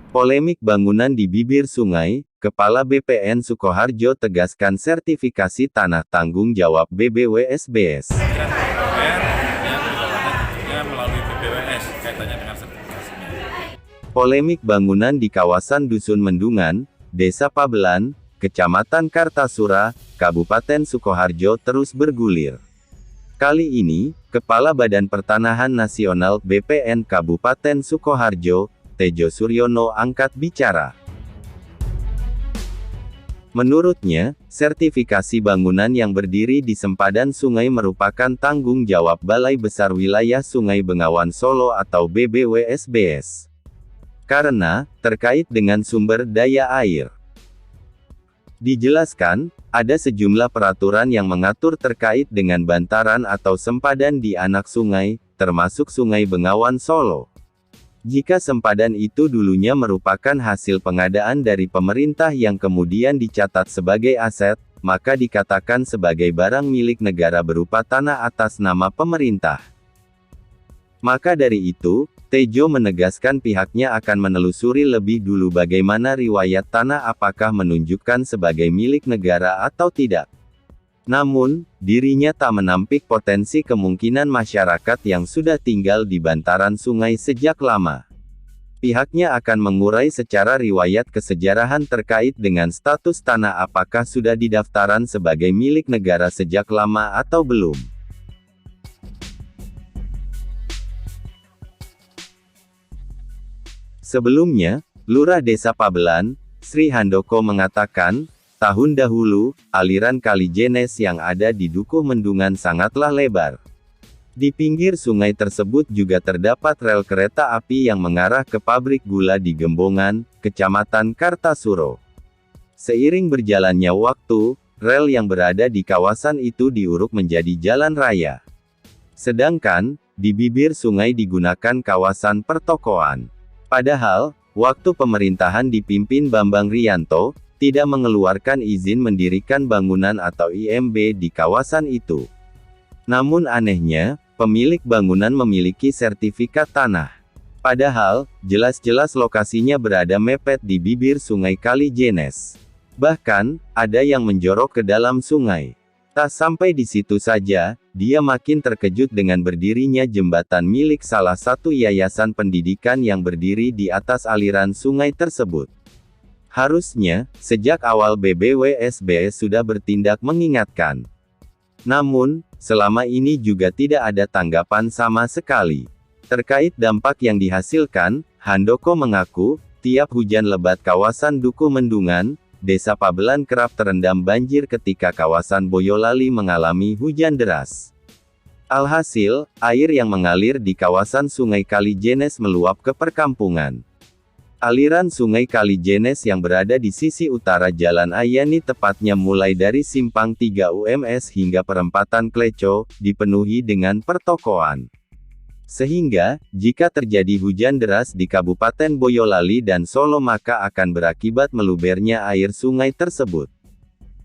Polemik bangunan di bibir sungai, Kepala BPN Sukoharjo tegaskan sertifikasi tanah tanggung jawab BBWSBS. Kementerian PUPR yang dibawahnya tentunya melalui BBWS kaitannya dengan sertifikasinya. Polemik bangunan di kawasan Dusun Mendungan, Desa Pabelan, Kecamatan Kartasura, Kabupaten Sukoharjo terus bergulir. Kali ini, Kepala Badan Pertanahan Nasional BPN Kabupaten Sukoharjo, Tejo Suryono angkat bicara. Menurutnya, sertifikasi bangunan yang berdiri di sempadan sungai merupakan tanggung jawab Balai Besar Wilayah Sungai Bengawan Solo atau BBWSBS. Karena, terkait dengan sumber daya air. Dijelaskan, ada sejumlah peraturan yang mengatur terkait dengan bantaran atau sempadan di anak sungai, termasuk Sungai Bengawan Solo. Jika sempadan itu dulunya merupakan hasil pengadaan dari pemerintah yang kemudian dicatat sebagai aset, maka dikatakan sebagai barang milik negara berupa tanah atas nama pemerintah. Maka dari itu, Tejo menegaskan pihaknya akan menelusuri lebih dulu bagaimana riwayat tanah apakah menunjukkan sebagai milik negara atau tidak. Namun, dirinya tak menampik potensi kemungkinan masyarakat yang sudah tinggal di bantaran sungai sejak lama. Pihaknya akan mengurai secara riwayat kesejarahan terkait dengan status tanah apakah sudah didaftaran sebagai milik negara sejak lama atau belum. Sebelumnya, Lurah Desa Pabelan, Sri Handoko mengatakan, tahun dahulu, aliran Kali Jenes yang ada di Dukuh Mendungan sangatlah lebar. Di pinggir sungai tersebut juga terdapat rel kereta api yang mengarah ke pabrik gula di Gembongan, Kecamatan Kartasuro. Seiring berjalannya waktu, rel yang berada di kawasan itu diuruk menjadi jalan raya. Sedangkan, di bibir sungai digunakan kawasan pertokoan. Padahal, waktu pemerintahan dipimpin Bambang Riyanto, tidak mengeluarkan izin mendirikan bangunan atau IMB di kawasan itu. Namun anehnya, pemilik bangunan memiliki sertifikat tanah. Padahal, jelas-jelas lokasinya berada mepet di bibir sungai Kali Jenes. Bahkan, ada yang menjorok ke dalam sungai. Tak sampai di situ saja, dia makin terkejut dengan berdirinya jembatan milik salah satu yayasan pendidikan yang berdiri di atas aliran sungai tersebut. Harusnya, sejak awal BBWSBS sudah bertindak mengingatkan. Namun, selama ini juga tidak ada tanggapan sama sekali. Terkait dampak yang dihasilkan, Handoko mengaku, tiap hujan lebat kawasan Dukuh Mendungan, Desa Pabelan kerap terendam banjir ketika kawasan Boyolali mengalami hujan deras. Alhasil, air yang mengalir di kawasan Sungai Kali Jenes meluap ke perkampungan. Aliran Sungai Kali Jenes yang berada di sisi utara Jalan Ayani tepatnya mulai dari Simpang 3 UMS hingga perempatan Kleco, dipenuhi dengan pertokoan. Sehingga, jika terjadi hujan deras di Kabupaten Boyolali dan Solo maka akan berakibat melubernya air sungai tersebut.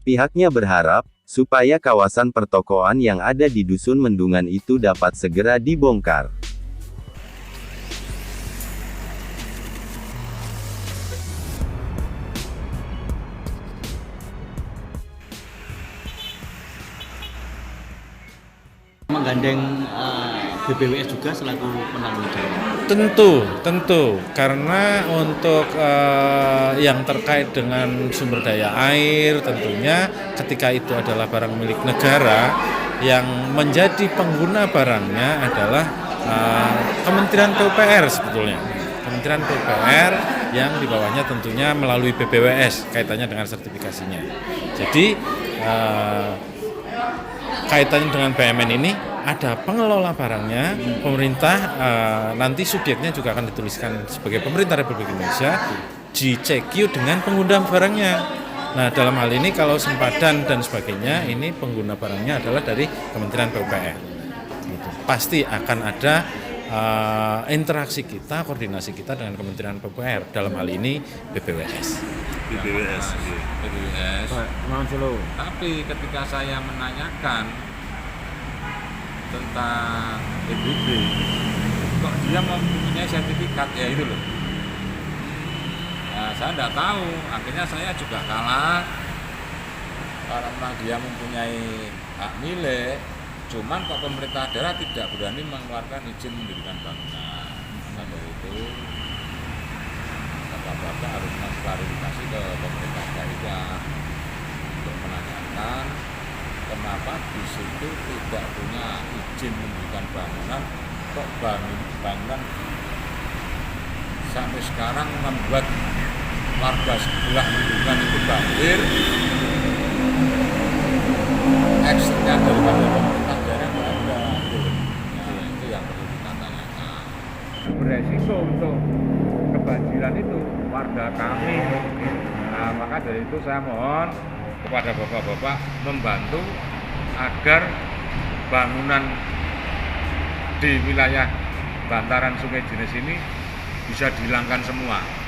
Pihaknya berharap, supaya kawasan pertokoan yang ada di Dusun Mendungan itu dapat segera dibongkar. Menggandeng BBWS juga selaku penanggung jawab. Tentu, karena untuk yang terkait dengan sumber daya air, tentunya ketika itu adalah barang milik negara, yang menjadi pengguna barangnya adalah Kementerian PUPR sebetulnya. Kementerian PUPR yang di bawahnya tentunya melalui BBWS kaitannya dengan sertifikasinya. Jadi, kaitannya dengan BUMN ini ada pengelola barangnya, pemerintah nanti subjeknya juga akan dituliskan sebagai pemerintah Republik Indonesia, di CQ dengan pengguna barangnya. Nah, dalam hal ini kalau sempadan dan sebagainya, ini pengguna barangnya adalah dari Kementerian PUPR. Gitu. Pasti akan ada interaksi kita, koordinasi kita dengan Kementerian PUPR, dalam hal ini BBWS. BBWS. Tapi ketika saya menanyakan tentang PBB, kok dia mempunyai sertifikat, ya itu loh. Saya tidak tahu, akhirnya saya juga kalah karena dia mempunyai hak milik, cuman kok pemerintah daerah tidak berani mengeluarkan izin mendirikan bangunan. Maka dari itu, Bapak harus mengklarifikasi ke pemerintah daerah untuk menanyakan kenapa di situ tidak punya izin mendirikan bangunan, kok bangunan sampai sekarang membuat warga sebelah lingkungan itu banjir. Actionnya daripada pemerintah daerah nggak ada. Nah, itu yang perlu kita tanyakan. Beresiko untuk kebanjiran itu warga kami. Nah, maka dari itu saya mohon kepada bapak-bapak membantu agar bangunan di wilayah bantaran Sungai Jenis ini bisa dihilangkan semua.